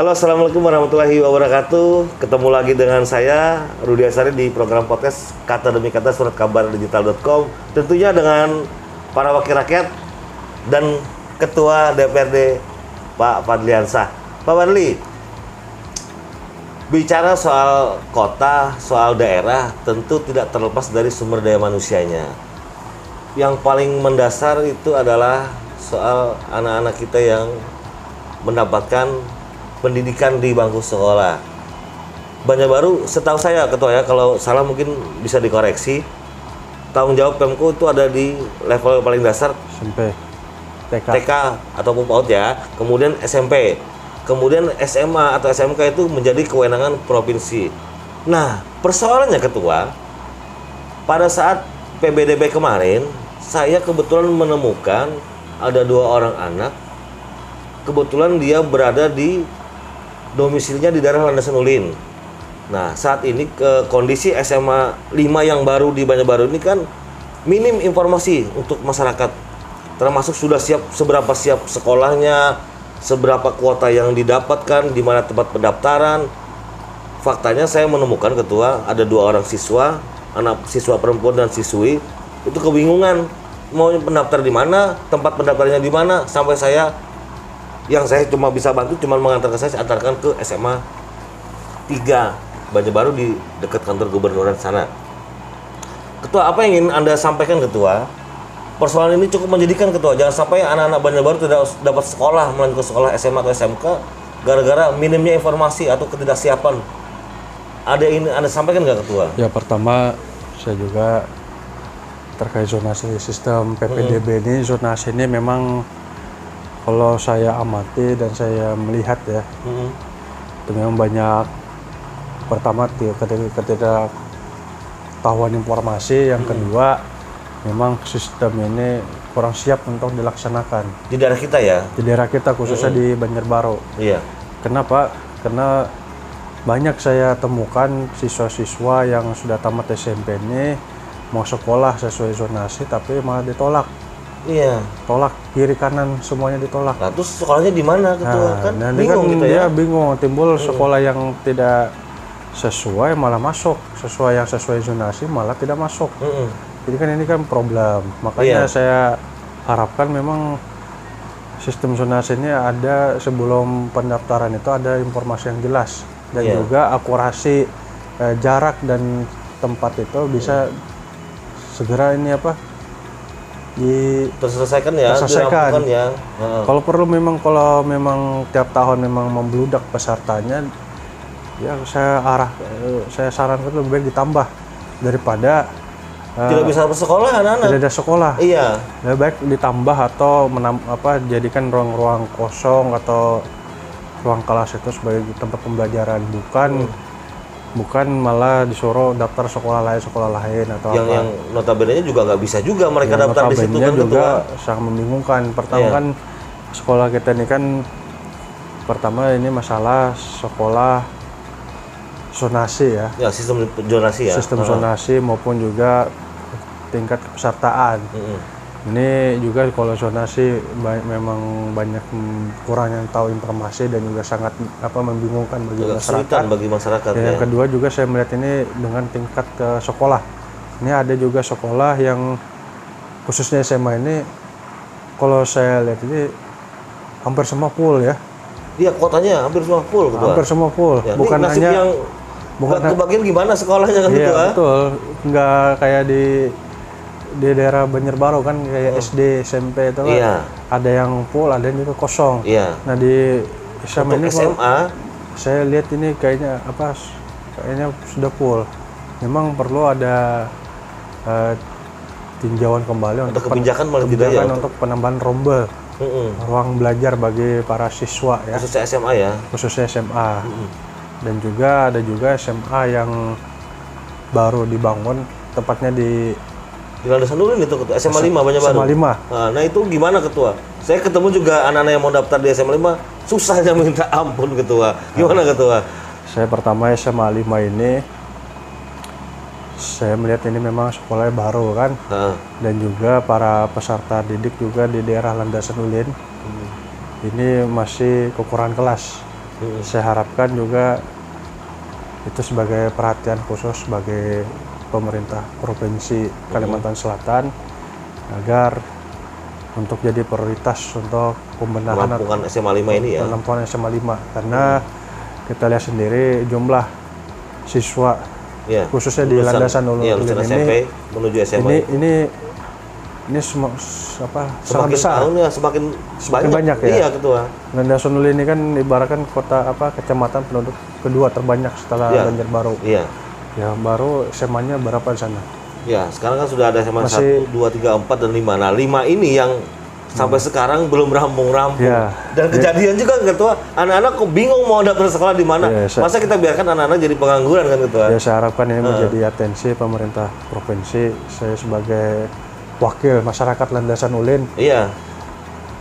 Halo, assalamualaikum warahmatullahi wabarakatuh. Ketemu lagi dengan saya Rudi Asari di program podcast Kata Demi Kata Surat Kabar Digital.com. Tentunya dengan para wakil rakyat dan Ketua DPRD Pak Fadliansah. Pak Fadli, bicara soal kota, soal daerah, tentu tidak terlepas dari sumber daya manusianya. Yang paling mendasar itu adalah soal anak-anak kita yang mendapatkan pendidikan di bangku sekolah. Banjarbaru, setahu saya Ketua ya, kalau salah mungkin bisa dikoreksi. Tanggung jawab Pemko itu ada di level paling dasar SMP, TK ataupun PAUD ya, kemudian SMP, kemudian SMA atau SMK itu menjadi kewenangan provinsi. Nah, persoalannya Ketua, pada saat PBDB kemarin, saya kebetulan menemukan ada 2 orang anak, kebetulan dia berada di domisilinya di daerah Landasan Ulin. Nah, saat ini kondisi SMA 5 yang baru di Banjarbaru ini kan minim informasi untuk masyarakat. Termasuk sudah seberapa siap sekolahnya, seberapa kuota yang didapatkan, di mana tempat pendaftaran. Faktanya saya menemukan Ketua, ada 2 orang siswa, anak siswa perempuan dan siswi, itu kebingungan mau pendaftar di mana, tempat pendaftarnya di mana, sampai yang saya cuma bisa bantu cuma mengantarkan saya antarkan ke SMA 3 Banjarbaru di dekat kantor gubernuran sana. Ketua, apa yang ingin Anda sampaikan Ketua? Persoalan ini cukup menjadikan Ketua. Jangan sampai anak-anak Banjarbaru tidak dapat sekolah, melanjutkan sekolah SMA atau SMK gara-gara minimnya informasi atau ketidaksiapan. Ada ini Anda sampaikan nggak Ketua? Ya, pertama saya juga terkait zonasi sistem PPDB ini. Zonasi ini memang kalau saya amati dan saya melihat ya, itu memang banyak. Pertama ketika tahuan informasi, yang kedua memang sistem ini kurang siap untuk dilaksanakan Di daerah kita ya? di daerah kita, khususnya di Banjarbaru. Iya. Kenapa? Karena banyak saya temukan siswa-siswa yang sudah tamat SMP ini mau sekolah sesuai zonasi tapi malah ditolak. Iya. Tolak kiri kanan semuanya ditolak. Nah, terus sekolahnya di mana Ketua? Kan bingung gitu dia ya? bingung, timbul sekolah yang tidak sesuai malah masuk, sesuai zonasi malah tidak masuk. Jadi kan ini kan problem. Makanya saya harapkan memang sistem zonasi ini ada sebelum pendaftaran itu ada informasi yang jelas dan juga akurasi jarak dan tempat itu bisa segera ini Terselesaikan ya, terselesaikan. dirampungkan ya. Kalau perlu kalau memang tiap tahun memang membludak pesertanya, ya saya sarankan lebih baik ditambah daripada Tidak bisa bersekolah anak-anak. tidak ada sekolah. Iya. Lebih baik ditambah atau jadikan ruang-ruang kosong atau ruang kelas itu sebagai tempat pembelajaran, bukan malah disuruh daftar sekolah lain atau Yang notabene juga nggak bisa juga mereka daftar di situ kan juga Ketua. sangat membingungkan. Pertama kan sekolah kita ini kan pertama ini masalah sekolah zonasi ya. Ya, sistem zonasi ya. Sistem zonasi maupun juga tingkat kepesertaan. Ini juga kalau zonasi memang banyak kurang yang tahu informasi dan juga sangat membingungkan bagi masyarakat. Bagi masyarakat. Yang kedua juga saya melihat ini dengan tingkat ke sekolah. Ini ada juga sekolah yang khususnya SMA ini, kalau saya lihat ini hampir semua full ya. Iya, kotanya hampir semua full Ketua. Hampir semua full. Ya, Bukan nasib hanya yang kebagian gimana sekolahnya kan iya, Ketua? betul. Nggak kayak di daerah Banjarbaru kan kayak SD, SMP itu kan ada yang full, ada yang juga kosong. Iya. Nah di SMA ini SMA saya lihat ini kayaknya sudah full. Memang perlu ada tinjauan kembali untuk kebijakan malah tidak ya untuk penambahan rombel ruang belajar bagi para siswa ya. Khususnya SMA ya. Khususnya SMA. Dan juga ada SMA yang baru dibangun, tepatnya di Landasan Ulin itu Ketua, SMA 5 Banjarbaru. SMA 5. Nah, itu gimana Ketua? Saya ketemu juga anak-anak yang mau daftar di SMA 5, susahnya minta ampun Ketua. Gimana Ketua? Saya pertama SMA 5 ini, saya melihat ini memang sekolahnya baru kan. Dan juga para peserta didik juga di daerah Landasan Ulin. Ini masih kekurangan kelas. Saya harapkan juga itu sebagai perhatian khusus sebagai pemerintah Provinsi Kalimantan Selatan agar untuk jadi prioritas untuk pembenahan Penampungan SMA 5 ini ya. penampungan SMA 5 karena kita lihat sendiri jumlah siswa Iya. khususnya di landasan Ulin lulusan ini SMP menuju SMA. ini sangat Semakin besar. tahun ya semakin banyak ya. Iya, Ketua. Landasan Ulin ini kan ibaratkan kecamatan penduduk kedua terbanyak setelah Iya. Banjarbaru. Iya. Ya baru SMA-nya berapa di sana? Ya, sekarang kan sudah ada SMA Masih- 1, 2, 3, 4 dan 5. Nah, 5 ini yang sampai sekarang belum rampung-rampung. Iya. Dan kejadian juga Ketua, anak-anak kok bingung mau daftar sekolah di mana. Iya, Masa kita biarkan anak-anak jadi pengangguran kan Ketua? Ya saya harapkan ini menjadi atensi pemerintah provinsi. Saya sebagai wakil masyarakat Landasan Ulin Iya.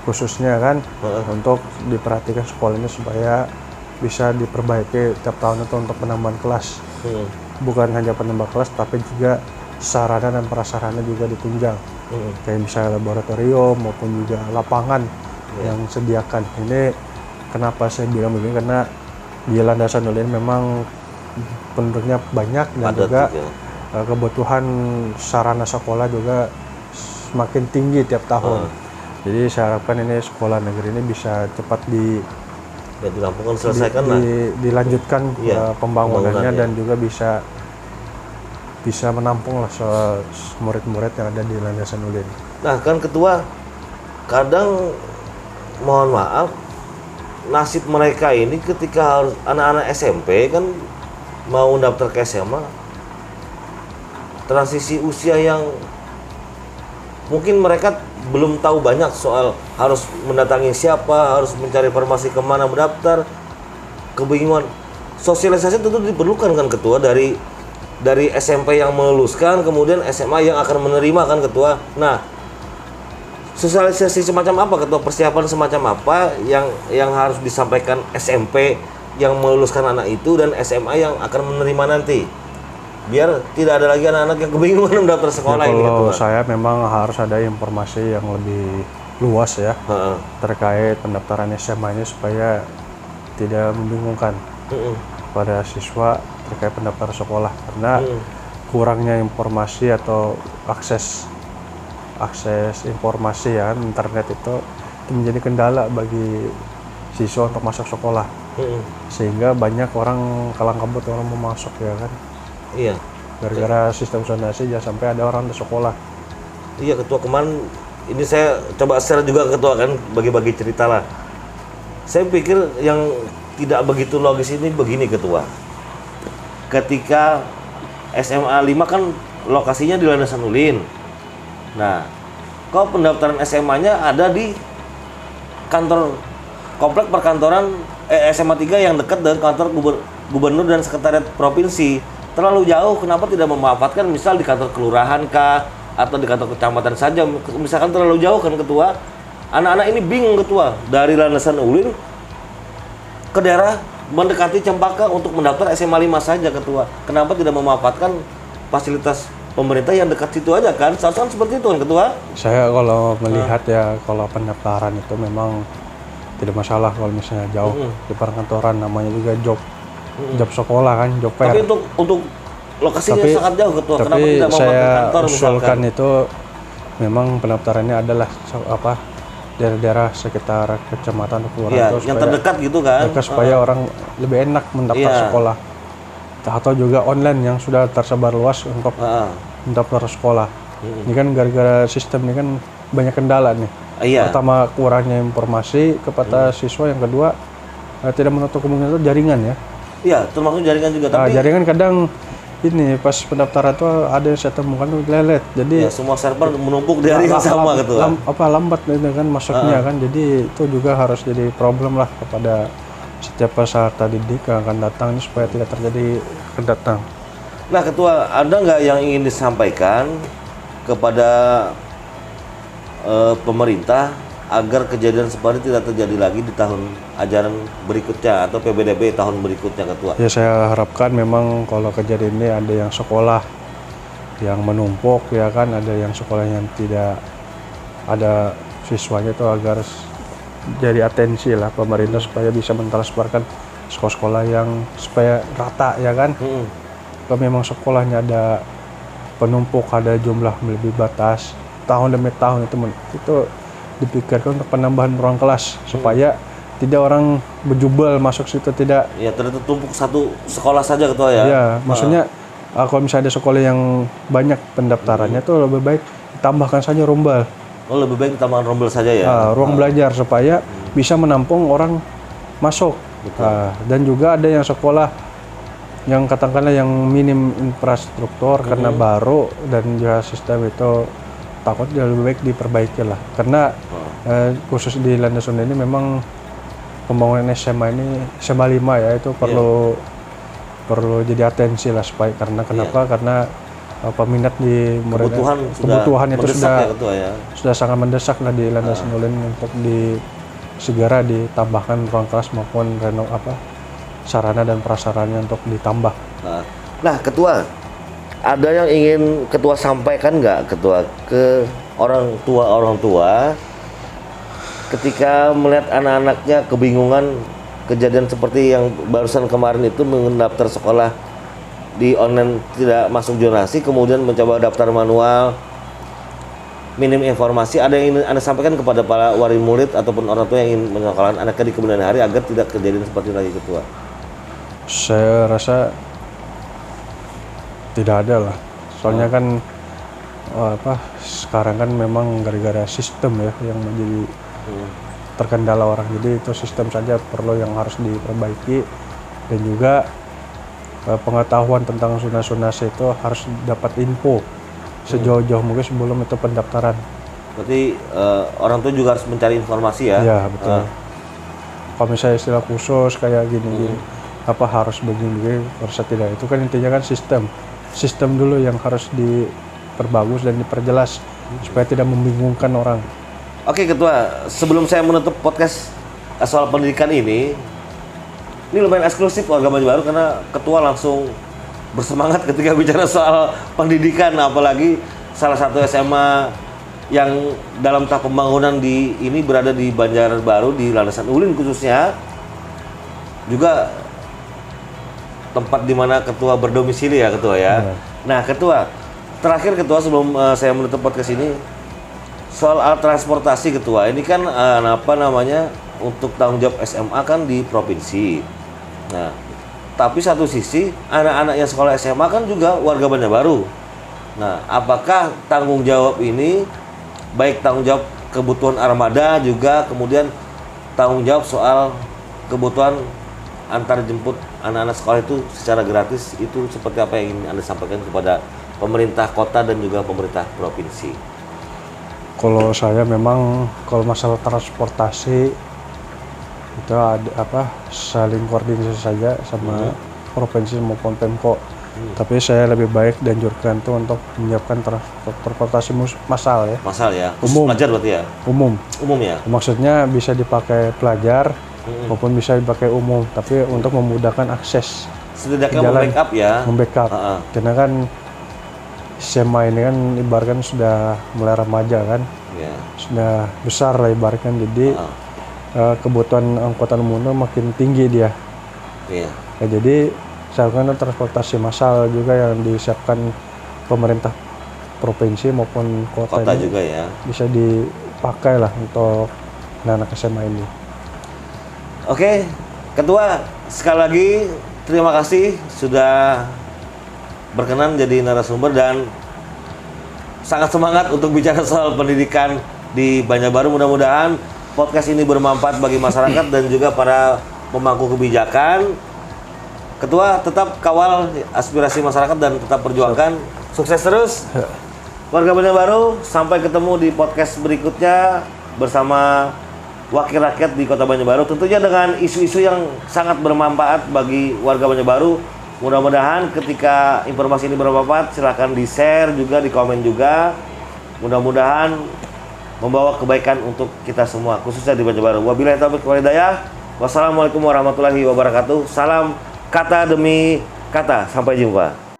khususnya kan untuk diperhatikan sekolah ini supaya bisa diperbaiki tiap tahun itu untuk penambahan kelas. Bukan hanya penambah kelas tapi juga sarana dan prasarana juga ditunjang. Kayak misalnya laboratorium maupun juga lapangan yang sediakan. Ini kenapa saya bilang begini karena di Landasan Ulin memang penduduknya banyak dan Padat juga juga. kebutuhan sarana sekolah juga semakin tinggi tiap tahun. Jadi saya harapkan ini sekolah negeri ini bisa cepat Ya, dirampungkan selesaikan lah. dilanjutkan Iya, pembangunannya pembangunannya. dan juga bisa menampung lah murid-murid yang ada di Landasan Ulin. Nah, kan Ketua, kadang mohon maaf, nasib mereka ini ketika harus anak-anak SMP kan mau daftar ke SMA, transisi usia yang mungkin mereka belum tahu banyak soal harus mendatangi siapa, harus mencari informasi kemana mendaftar, kebingungan. Sosialisasi tentu diperlukan kan Ketua dari SMP yang meluluskan, kemudian SMA yang akan menerima kan Ketua. Nah, sosialisasi semacam apa Ketua, persiapan semacam apa yang harus disampaikan SMP yang meluluskan anak itu dan SMA yang akan menerima nanti, biar tidak ada lagi anak-anak yang kebingungan mendaftar sekolah ini Kalau Ketua. saya memang harus ada informasi yang lebih luas ya Heeh. terkait pendaftaran SMA ini supaya tidak membingungkan pada siswa terkait pendaftaran sekolah karena kurangnya informasi atau akses informasi ya internet itu menjadi kendala bagi siswa untuk masuk sekolah sehingga banyak orang kalang kabut orang mau masuk ya kan Iya. gara-gara sistem zonasi jangan sampai ada orang di sekolah. Iya Ketua, kemarin ini saya coba share juga Ketua kan, bagi-bagi cerita lah. Saya pikir yang tidak begitu logis ini begini Ketua. Ketika SMA 5 kan lokasinya di Landasan Ulin. Nah, kok pendaftaran SMA-nya ada di kantor komplek perkantoran SMA 3 yang dekat dengan kantor gubernur dan sekretariat provinsi. Terlalu jauh, kenapa tidak memanfaatkan misal di kantor kelurahan kah atau di kantor kecamatan saja, misalkan terlalu jauh kan Ketua. Anak-anak ini bingung Ketua, dari Landasan Ulin ke daerah mendekati Cempaka untuk mendaftar SMA 5 saja Ketua. Kenapa tidak memanfaatkan fasilitas pemerintah yang dekat situ aja kan? Seharusnya seperti itu kan Ketua. Saya kalau melihat ya kalau pendaftaran itu memang tidak masalah kalau misalnya jauh di perkantoran namanya juga job sekolah kan, job fair. Tapi untuk lokasinya sangat jauh Ketua. Kenapa Tapi tidak saya memanfaatkan kantor usulkan misalkan? itu memang pendaftarannya adalah daerah-daerah sekitar kecamatan atau kelurahan Iya, itu yang terdekat gitu kan. supaya orang lebih enak mendaftar Iya. sekolah atau juga online yang sudah tersebar luas untuk mendaftar sekolah. Ini kan gara-gara sistem ini kan banyak kendala nih. Iya. Pertama kurangnya informasi kepada siswa, yang kedua tidak menutup kemungkinan itu jaringan ya. Iya, termasuk jaringan juga. Nah, Tapi jaringan kadang ini pas pendaftaran tuh ada yang saya temukan tuh lelet. Jadi ya, semua server menumpuk di hari yang sama Ketua. lambat itu kan masuknya kan. Jadi itu juga harus jadi problem lah kepada setiap peserta didik yang akan datang ini supaya tidak terjadi kedatang. Nah Ketua, ada nggak yang ingin disampaikan kepada pemerintah agar kejadian seperti ini tidak terjadi lagi di tahun ajaran berikutnya atau PBDB tahun berikutnya Ketua? Ya saya harapkan memang kalau kejadian ini ada yang sekolah yang menumpuk ya kan, ada yang sekolah yang tidak ada siswanya itu agar jadi atensi lah pemerintah supaya bisa mentransferkan sekolah-sekolah yang supaya rata ya kan. Kalau memang sekolahnya ada penumpuk, ada jumlah lebih batas tahun demi tahun itu dipikirkan untuk penambahan ruang kelas supaya tidak orang berjubel masuk situ, tidak ya tertumpuk satu sekolah saja ketua ya. Ya, maksudnya kalau misalnya ada sekolah yang banyak pendaftarannya tuh lebih baik tambahkan saja rombel. Oh, lebih baik tambahkan rombel saja ya. Ruang belajar supaya bisa menampung orang masuk. Dan juga ada yang sekolah yang katakanlah yang minim infrastruktur karena baru dan juga sistem itu takutnya lebih baik diperbaiki lah. Karena khusus di Landas Sunda ini memang pembangunan SMA 5 ya itu perlu jadi atensi lah supaya kenapa? Karena peminat di kebutuhan itu sudah sangat mendesak lah di Landasan Ulin untuk segera ditambahkan ruang kelas maupun sarana dan prasarana untuk ditambah. Nah, ketua, ada yang ingin ketua sampaikan nggak, ketua, ke orang tua ketika melihat anak-anaknya kebingungan kejadian seperti yang barusan kemarin itu mendaftar sekolah di online tidak masuk zonasi, kemudian mencoba daftar manual, minim informasi. Ada yang ingin Anda sampaikan kepada para wali murid ataupun orang tua yang ingin menyekolahkan anaknya di kemudian hari agar tidak kejadian seperti itu lagi, ketua? Saya rasa tidak ada lah. Soalnya kan sekarang kan memang gara-gara sistem ya yang menjadi terkendala orang. Jadi itu sistem saja perlu yang harus diperbaiki, dan juga pengetahuan tentang zonasi itu harus dapat info sejauh-jauh mungkin sebelum itu pendaftaran. Berarti orang tua juga harus mencari informasi ya? Iya, betul. Kalau misalnya istilah khusus kayak gini, harus begini, harus tidak, itu kan intinya kan sistem dulu yang harus diperbagus dan diperjelas supaya tidak membingungkan orang. Oke, ketua, sebelum saya menutup podcast soal pendidikan ini lumayan eksklusif warga Banjarbaru karena ketua langsung bersemangat ketika bicara soal pendidikan, apalagi salah satu SMA yang dalam tahap pembangunan ini berada di Banjarbaru, di Landasan Ulin khususnya, juga tempat di mana ketua berdomisili ya, ketua ya. Nah, ketua, terakhir ketua sebelum saya menutup podcast ini, soal alat transportasi, ketua, ini kan untuk tanggung jawab SMA kan di provinsi. Nah, tapi satu sisi anak-anak yang sekolah SMA kan juga warga Banjarbaru. Nah, apakah tanggung jawab ini baik tanggung jawab kebutuhan armada, juga kemudian tanggung jawab soal kebutuhan antar jemput anak-anak sekolah itu secara gratis, itu seperti apa yang ingin Anda sampaikan kepada pemerintah kota dan juga pemerintah provinsi? Kalau saya memang kalau masalah transportasi itu ada saling koordinasi saja sama provinsi maupun Pemko. Tapi saya lebih baik dianjurkan tuh untuk menyiapkan transportasi massal ya. Massal ya. Umum. Pelajar berarti ya. Umum ya. Maksudnya bisa dipakai pelajar maupun bisa dipakai umum, tapi untuk memudahkan akses. Setidaknya membackup ya. Membackup. Karena kan SMA ini kan ibaratkan sudah mulai remaja kan. Sudah besar lah ibaratkan, jadi kebutuhan angkutan umum makin tinggi dia. Ya, jadi misalkan transportasi massal juga yang disiapkan pemerintah provinsi maupun kota ini juga ya, bisa dipakai lah untuk anak-anak SMA ini. Oke, ketua, sekali lagi terima kasih sudah berkenan jadi narasumber dan sangat semangat untuk bicara soal pendidikan di Banjarbaru. Mudah-mudahan podcast ini bermanfaat bagi masyarakat dan juga para pemangku kebijakan. Ketua, tetap kawal aspirasi masyarakat dan tetap perjuangkan. Sukses terus warga Banjarbaru. Sampai ketemu di podcast berikutnya bersama wakil rakyat di Kota Banjarbaru, tentunya dengan isu-isu yang sangat bermanfaat bagi warga Banjarbaru. Mudah-mudahan ketika informasi ini bermanfaat, silahkan di-share juga, di-komen juga. Mudah-mudahan membawa kebaikan untuk kita semua, khususnya di Banjarbaru. Wabillahi taufiq wal hidayah. Wassalamualaikum warahmatullahi wabarakatuh. Salam kata demi kata. Sampai jumpa.